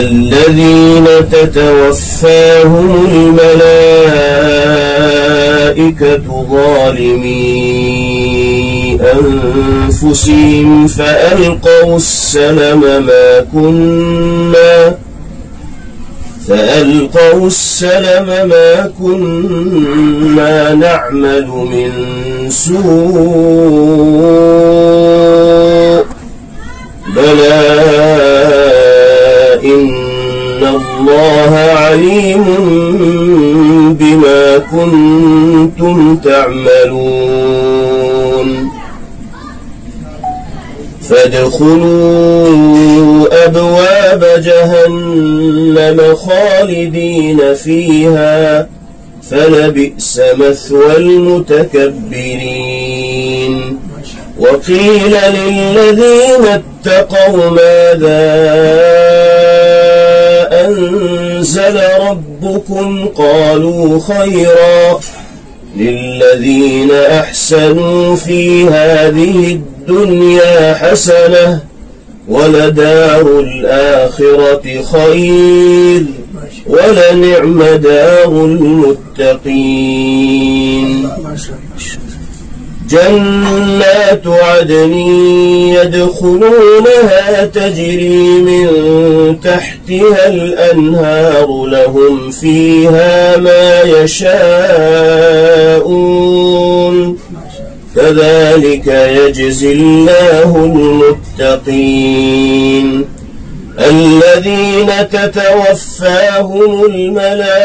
الذين تتوفاهم الملائكة ظالمي أنفسهم فألقوا السلم ما كنا نعمل من سوء بلى إن الله عليم بما كنتم تعملون فادخلوا أبواب جهنم خالدين فيها فلبئس مثوى المتكبرين وقيل للذين اتقوا ماذا أنزل ربكم قالوا خيرا للذين أحسنوا في هذه الدنيا حسنة ولدار الآخرة خير ولنعم دار المتقين جنات عدن يدخلونها تجري من تحتها الأنهار لهم فيها ما يشاءون كذلك يجزي الله المتقين الذين تتوفاهم الملائكة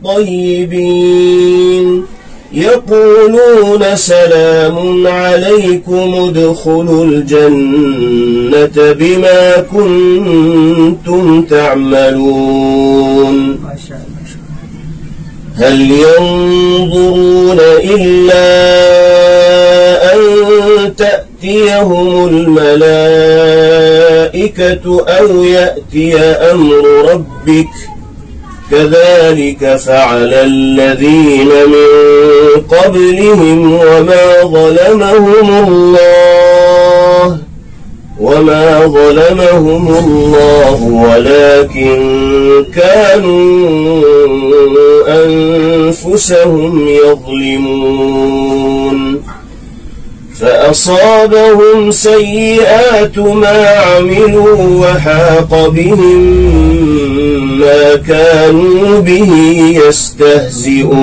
طيبين يقولون سلام عليكم ادخلوا الجنة بما كنتم تعملون هل ينظرون إلا أن تأتيهم الملائكة أو يأتي أمر ربك كذلك فعل الذين من قبلهم وما ظلمهم الله ولكن كانوا أنفسهم يظلمون فأصابهم سيئات ما عملوا وحاق بهم ما كانوا به يستهزئون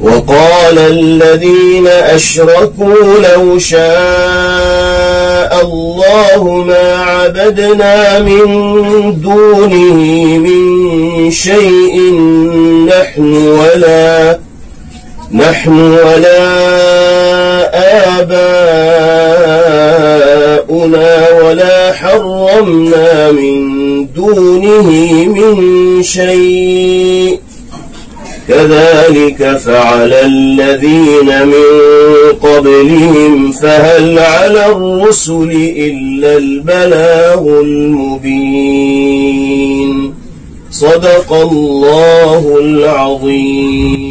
وقال الذين أشركوا لو شاء الله ما عبدنا من دونه من شيء نحن ولا آباؤنا ولا حرمنا من دونه من شيء كذلك فعل الذين من قبلهم فهل على الرسل إلا البلاغ المبين صدق الله العظيم.